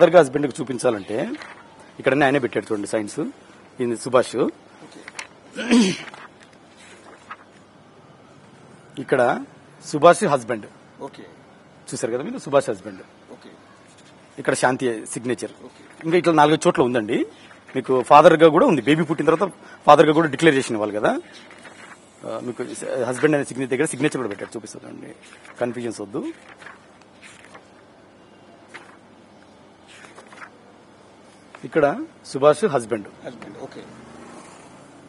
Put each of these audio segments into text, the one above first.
ఫాదర్గా హస్బెండ్కి చూపించాలంటే ఇక్కడ ఆయనే పెట్టాడు చూడండి సైన్స్. ఇది సుభాష్. ఇక్కడ సుభాష్ హస్బెండ్ చూసారు కదా మీరు, సుభాష్ హస్బెండ్. ఇక్కడ శాంతి సిగ్నేచర్. ఇంకా ఇట్లా 4 చోట్ల ఉందండి. మీకు ఫాదర్ గా కూడా ఉంది. బేబీ పుట్టిన తర్వాత ఫాదర్ గా కూడా డిక్లేర్ చేసిన వాళ్ళు కదా. మీకు హస్బెండ్ అనే సిగ్నేచర్ దగ్గర సిగ్నేచర్ కూడా పెట్టాడు, చూపిస్తుందండి, కన్ఫ్యూజన్స్ వద్దు. ఇక్కడ సుభాష్ హస్బెండ్.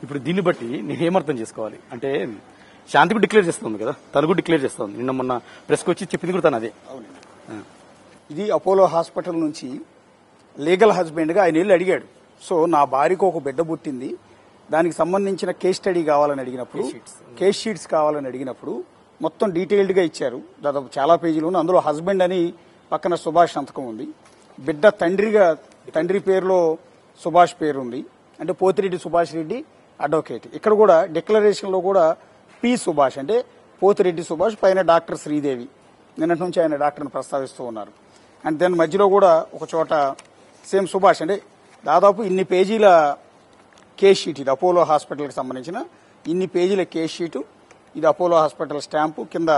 ఇప్పుడు దీన్ని బట్టి నేను ఏమర్థం చేసుకోవాలి అంటే, శాంతికి డిక్లేర్ చేస్తుంది కదా, తనకు డిక్లేర్ చేస్తుంది. నిన్న మొన్న ప్రెస్కి వచ్చి చెప్పింది కూడా తను అదే. ఇది అపోలో హాస్పిటల్ నుంచి లీగల్ హస్బెండ్ గా ఆయన వెళ్ళి అడిగాడు. సో నా భార్యకు ఒక బిడ్డ పుట్టింది, దానికి సంబంధించిన కేస్ స్టడీ కావాలని అడిగినప్పుడు, కేస్ షీట్స్ కావాలని అడిగినప్పుడు మొత్తం డీటెయిల్డ్ గా ఇచ్చారు. దాదాపు చాలా పేజీలు ఉన్నాయి. అందులో హస్బెండ్ అని పక్కన సుభాష్ సంతకం ఉంది. బిడ్డ తండ్రి పేరులో సుభాష్ పేరు ఉంది. అంటే పోతిరెడ్డి సుభాష్ రెడ్డి అడ్వకేట్. ఇక్కడ కూడా డిక్లరేషన్ లో కూడా పి సుభాష్ అంటే పోతిరెడ్డి సుభాష్, పైన డాక్టర్ శ్రీదేవి. నిన్నటి నుంచి ఆయన డాక్టర్ని ప్రస్తావిస్తూ ఉన్నారు. అండ్ దాని మధ్యలో కూడా ఒక చోట సేమ్ సుభాష్. అంటే దాదాపు ఇన్ని పేజీల కేస్ షీట్. ఇది అపోలో హాస్పిటల్కి సంబంధించిన ఇన్ని పేజీల కేస్ షీటు. ఇది అపోలో హాస్పిటల్ స్టాంపు, కింద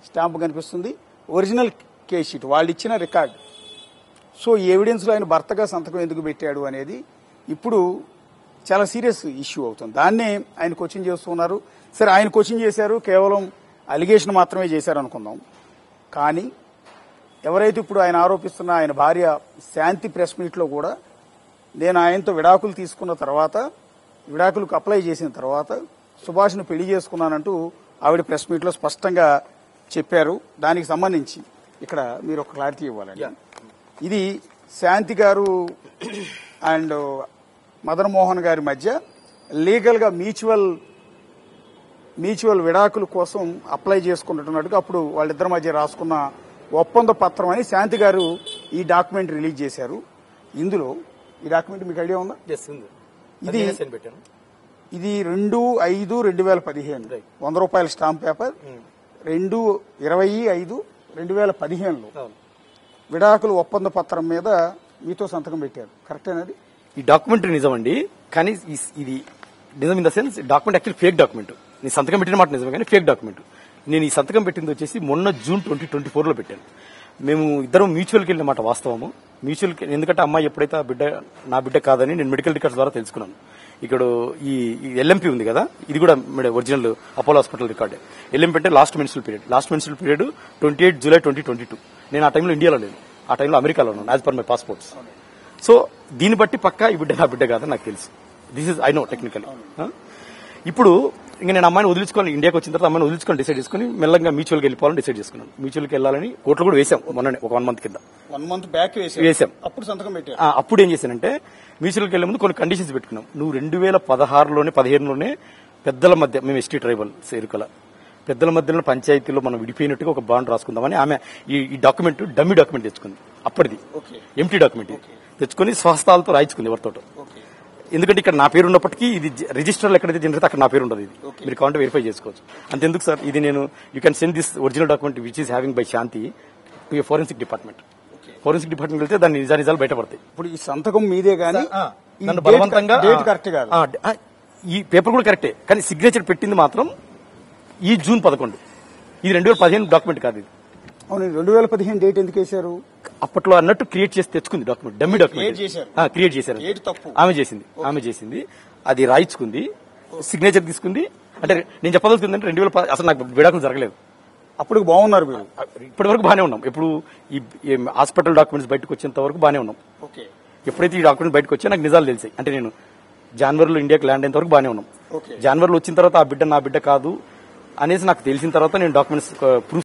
స్టాంపు కనిపిస్తుంది. ఒరిజినల్ కేస్ షీట్, వాళ్ళు ఇచ్చిన రికార్డ్. సో ఈ ఎవిడెన్స్ లో ఆయన భర్తగా సంతకం ఎందుకు పెట్టాడు అనేది ఇప్పుడు చాలా సీరియస్ ఇష్యూ అవుతుంది. దాన్నే ఆయన కోచింగ్ చేస్తున్నారు. సరే, ఆయన కోచింగ్ చేశారు, కేవలం అలిగేషన్ మాత్రమే చేశారు అనుకుందాం. కానీ ఎవరైతే ఇప్పుడు ఆయన ఆరోపిస్తున్న ఆయన భార్య శాంతి ప్రెస్ మీట్ లో కూడా, నేను ఆయనతో విడాకులు తీసుకున్న తర్వాత, విడాకులకు అప్లై చేసిన తర్వాత సుభాష్ను పెళ్లి చేసుకున్నానంటూ ఆవిడ ప్రెస్ మీట్ లో స్పష్టంగా చెప్పారు. దానికి సంబంధించి ఇక్కడ మీరు ఒక క్లారిటీ ఇవ్వాలండి. ఇది శాంతి గారు అండ్ మదన్ మోహన్ గారి మధ్య లీగల్ గా మ్యూచువల్ విడాకుల కోసం అప్లై చేసుకుంటున్నట్టుగా అప్పుడు వాళ్ళిద్దరి మధ్య రాసుకున్న ఒప్పంద పత్రం అని శాంతి గారు ఈ డాక్యుమెంట్ రిలీజ్ చేశారు. ఇందులో ఈ డాక్యుమెంట్ మీకు ఐడియా ఉందా? ఇది 2/5/2015 ₹100 స్టాంప్ పేపర్. 2/20/5/2015లో విడాకులు ఒప్పంద పత్రం మీద మీతో సంతకం పెట్టారు. కరెక్టేనది? ఈ డాక్యుమెంట్ నిజమండి, కానీ ఇది నిజం in the sense document actual fake document. నేను సంతకం పెట్టిన మాట నిజమే, కానీ ఫేక్ డాక్యుమెంట్. నేను ఈ సంతకం పెట్టింది వచ్చేసి మొన్న జూన్ 2024లో పెట్టాను. మేము ఇద్దరం మ్యూచువల్కి వెళ్ళిన మాట వాస్తవము. మ్యూచువల్కి, ఎందుకంటే అమ్మాయి ఎప్పుడైతే నా బిడ్డ కాదని నేను మెడికల్ రికార్డ్స్ ద్వారా తెలుసుకున్నాను. ఇక్కడ ఈ ఎల్ఎంపీ ఉంది కదా, ఇది కూడా original Apollo hospital record. LMP అంటే last menstrual period. Last menstrual period 28 July 2022. నేను ఆ టైంలో ఇండియాలో లేను, ఆ టైంలో అమెరికాలో ఉన్నాను as per my passports. So దీన్ని బట్టి పక్కా ఈ బిడ్డ నా బిడ్డ కాదని నాకు తెలుసు. This is I know technical. ఇప్పుడు ఇంకా నేను అమ్మాయిని వదిలించుకొని ఇండియాకి వచ్చిన తర్వాత అమ్మాయిని వదిలించుకొని డిసైడ్ చేసుకుని మెల్లగా మ్యూచువల్కి వెళ్ళిపోవాలని డిసైడ్ చేసుకున్నాను. మ్యూచువల్కి వెళ్ళాలని కోర్టులో కూడా వేసాం మొన్ననే, ఒక 1 మంత్ కింద. 1 మంత్ బ్యాక్ వేసాం. అప్పుడు సంతకం పెట్టారు. అప్పుడు ఏం చేశానంటే, మ్యూచువల్కి వెళ్లే ముందు కొన్ని కండిషన్స్ పెట్టుకున్నాం. నువ్వు 2016లోనే 15లోనే పెద్దల మధ్య, మేము ఎస్టీ ట్రైబల్ సేరుకల పెద్దల మధ్యలో పంచాయతీలో మనం విడిపోయినట్టుగా ఒక బాండ్ రాసుకుందామని ఆమె ఈ డాక్యుమెంట్ డమ్మీ డాక్యుమెంట్ తెచ్చుకుంది. అప్పటిది ఎంటీ డాక్యుమెంట్ తెచ్చుకుని స్వహస్తాలతో రాయించుకుంది ఎవరితో. ఎందుకంటే ఇక్కడ నా పేరు ఉన్నప్పటికీ ఇది రిజిస్టర్లో ఎక్కడైతే జనరేట్ అక్కడ నా పేరు ఉండదు. ఇది మీరు కావాలంటే వెరిఫై చేసుకోవచ్చు. అంతెందుకు సార్, ఇది నేను you can send this original document which is having by Shanti to forensic department. Forensic department వెళ్తే దాని నిజాలు బయటపడతాయి. ఇప్పుడు ఈ సంతకం మీదే కానీ నన్ను బలవంతంగా డేట్ కరెక్ట్ కాదు. ఈ పేపర్ కూడా కరెక్టే, కానీ సిగ్నేచర్ పెట్టింది మాత్రం ఈ జూన్ 11. ఇది 2015 డాక్యుమెంట్ కాదు. ఇది అవును. 2015 డేట్ ఎందుకు వేశారు? అప్పట్లో అన్నట్టు క్రియేట్ చేసి తెచ్చుకుంది డాక్యుమెంట్, డమ్మీ డాక్యుమెంట్ క్రియేట్ చేశారు. ఆమె చేసింది. అది రాయించుకుంది, సిగ్నేచర్ తీసుకుంది. అంటే నేను చెప్పదలుచుకుందంటే 2010 అసలు నాకు విడాకులు జరగలేదు. అప్పుడు బాగున్నారు మీరు, ఇప్పటి వరకు బాగానే ఉన్నాం. ఇప్పుడు ఈ హాస్పిటల్ డాక్యుమెంట్స్ బయటకు వచ్చేంత వరకు బాగానే ఉన్నాం. ఎప్పుడైతే ఈ డాక్యుమెంట్ బయటకు వచ్చా నాకు నిజాలు తెలిసాయి. అంటే నేను జనవరిలో ఇండియాకి ల్యాండ్ అయినంత వరకు బాగానే ఉన్నాం. జనవరిలో వచ్చిన తర్వాత ఆ బిడ్డ నా బిడ్డ కాదు అనేసి నాకు తెలిసిన తర్వాత నేను డాక్యుమెంట్స్ ప్రూఫ్